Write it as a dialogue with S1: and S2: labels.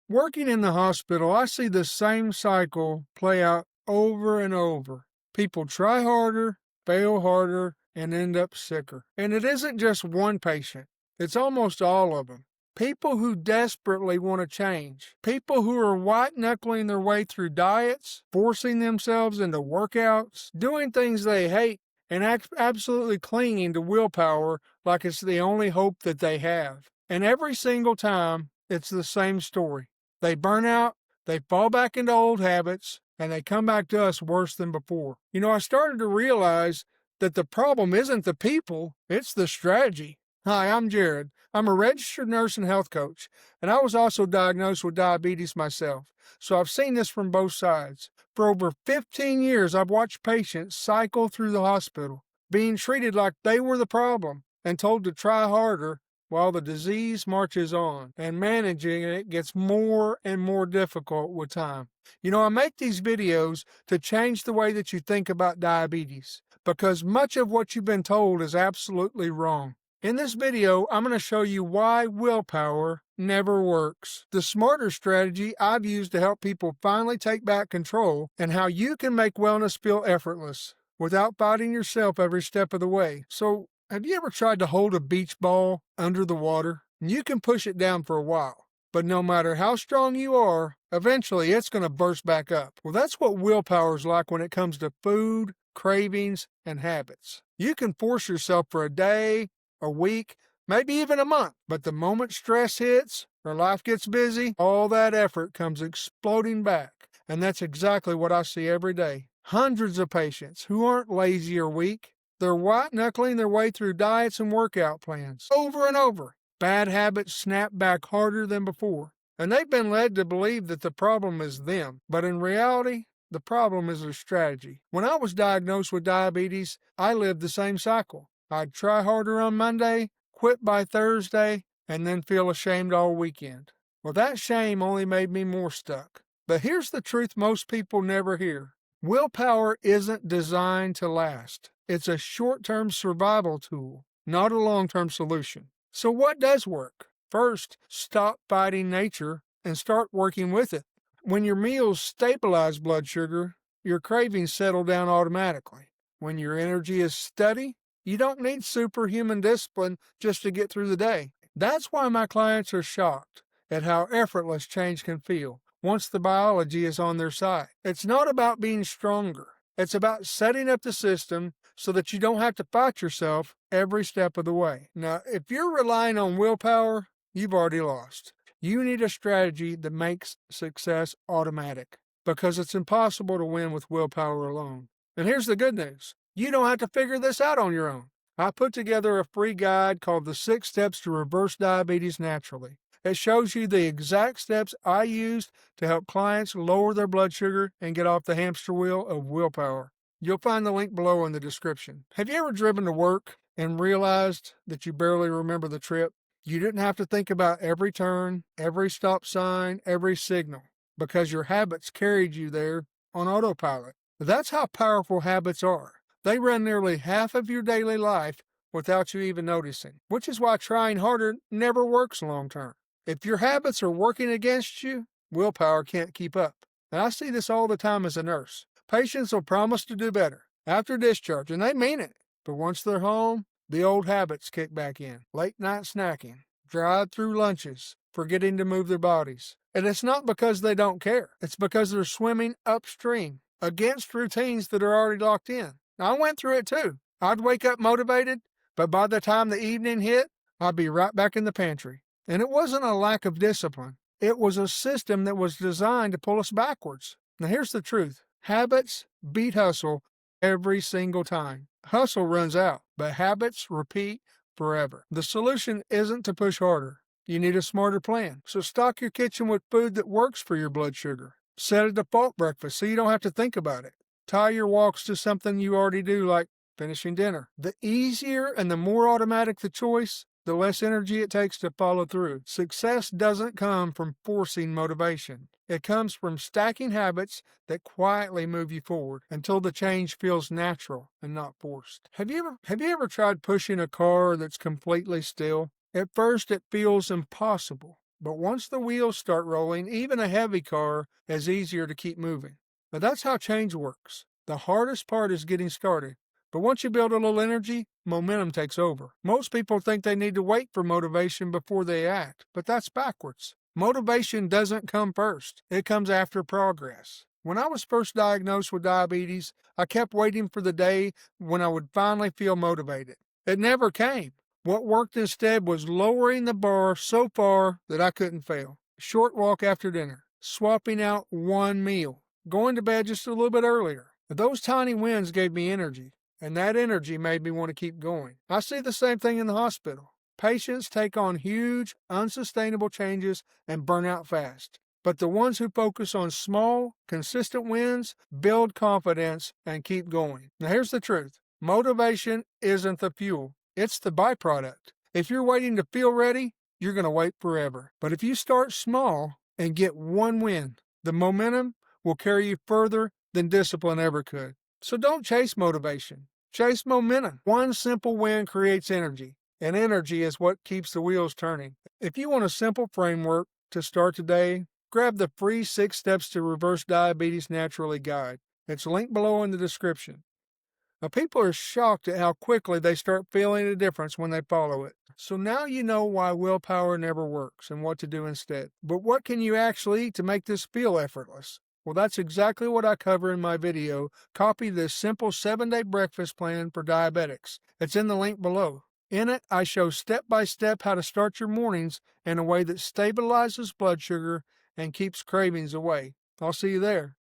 S1: Working in the hospital, I see the same cycle play out over and over. People try harder, fail harder, and end up sicker. And it isn't just one patient, it's almost all of them. People who desperately want to change, people who are white knuckling their way through diets, forcing themselves into workouts, doing things they hate, and absolutely clinging to willpower like it's the only hope that they have. And every single time, it's the same story. They burn out, they fall back into old habits, and they come back to us worse than before. I started to realize that the problem isn't the people, it's the strategy. Hi, I'm Jared. I'm a registered nurse and health coach, and I was also diagnosed with diabetes myself, so I've seen this from both sides. For over 15 years, I've watched patients cycle through the hospital, being treated like they were the problem and told to try harder while the disease marches on, and managing it gets more and more difficult with time. I make these videos to change the way that you think about diabetes, because much of what you've been told is absolutely wrong. In this video, I'm going to show you why willpower never works, the smarter strategy I've used to help people finally take back control, and how you can make wellness feel effortless without fighting yourself every step of the way. So, have you ever tried to hold a beach ball under the water? You can push it down for a while, but no matter how strong you are, eventually it's going to burst back up. Well, that's what willpower is like when it comes to food, cravings, and habits. You can force yourself for a day, a week, maybe even a month, but the moment stress hits or life gets busy, all that effort comes exploding back. And that's exactly what I see every day. Hundreds of patients who aren't lazy or weak, they're white-knuckling their way through diets and workout plans over and over. Bad habits snap back harder than before, and they've been led to believe that the problem is them. But in reality, the problem is their strategy. When I was diagnosed with diabetes, I lived the same cycle. I'd try harder on Monday, quit by Thursday, and then feel ashamed all weekend. Well, that shame only made me more stuck. But here's the truth most people never hear. Willpower isn't designed to last. It's a short-term survival tool, not a long-term solution. So what does work? First, stop fighting nature and start working with it. When your meals stabilize blood sugar, your cravings settle down automatically. When your energy is steady, you don't need superhuman discipline just to get through the day. That's why my clients are shocked at how effortless change can feel once the biology is on their side. It's not about being stronger. It's about setting up the system so that you don't have to fight yourself every step of the way. Now, if you're relying on willpower, you've already lost. You need a strategy that makes success automatic, because it's impossible to win with willpower alone. And here's the good news. You don't have to figure this out on your own. I put together a free guide called The 6 Steps to Reverse Diabetes Naturally. It shows you the exact steps I used to help clients lower their blood sugar and get off the hamster wheel of willpower. You'll find the link below in the description. Have you ever driven to work and realized that you barely remember the trip? You didn't have to think about every turn, every stop sign, every signal, because your habits carried you there on autopilot. That's how powerful habits are. They run nearly half of your daily life without you even noticing, which is why trying harder never works long term. If your habits are working against you, willpower can't keep up. And I see this all the time as a nurse. Patients will promise to do better after discharge, and they mean it. But once they're home, the old habits kick back in. Late night snacking, drive-through lunches, forgetting to move their bodies. And it's not because they don't care. It's because they're swimming upstream against routines that are already locked in. Now, I went through it too. I'd wake up motivated, but by the time the evening hit, I'd be right back in the pantry. And it wasn't a lack of discipline. It was a system that was designed to pull us backwards. Now, here's the truth. Habits beat hustle every single time. Hustle runs out, but habits repeat forever. The solution isn't to push harder. You need a smarter plan. So stock your kitchen with food that works for your blood sugar. Set a default breakfast so you don't have to think about it. Tie your walks to something you already do, like finishing dinner. The easier and the more automatic the choice, the less energy it takes to follow through. Success doesn't come from forcing motivation. It comes from stacking habits that quietly move you forward until the change feels natural and not forced. Have you ever tried pushing a car that's completely still? At first, it feels impossible. But once the wheels start rolling, even a heavy car is easier to keep moving. But that's how change works. The hardest part is getting started. But once you build a little energy, momentum takes over. Most people think they need to wait for motivation before they act, but that's backwards. Motivation doesn't come first. It comes after progress. When I was first diagnosed with diabetes, I kept waiting for the day when I would finally feel motivated. It never came. What worked instead was lowering the bar so far that I couldn't fail. Short walk after dinner, swapping out one meal, going to bed just a little bit earlier. Those tiny wins gave me energy, and that energy made me want to keep going. I see the same thing in the hospital. Patients take on huge, unsustainable changes and burn out fast. But the ones who focus on small, consistent wins build confidence and keep going. Now, here's the truth. Motivation isn't the fuel. It's the byproduct. If you're waiting to feel ready, you're going to wait forever. But if you start small and get one win, the momentum will carry you further than discipline ever could. So don't chase motivation. Chase momentum. One simple win creates energy, and energy is what keeps the wheels turning. If you want a simple framework to start today, grab the free 6 Steps to Reverse Diabetes Naturally guide. It's linked below in the description. Now, people are shocked at how quickly they start feeling a difference when they follow it. So now you know why willpower never works and what to do instead. But what can you actually eat to make this feel effortless? Well, that's exactly what I cover in my video. Copy this simple 7-day breakfast plan for diabetics. It's in the link below. In it, I show step-by-step how to start your mornings in a way that stabilizes blood sugar and keeps cravings away. I'll see you there.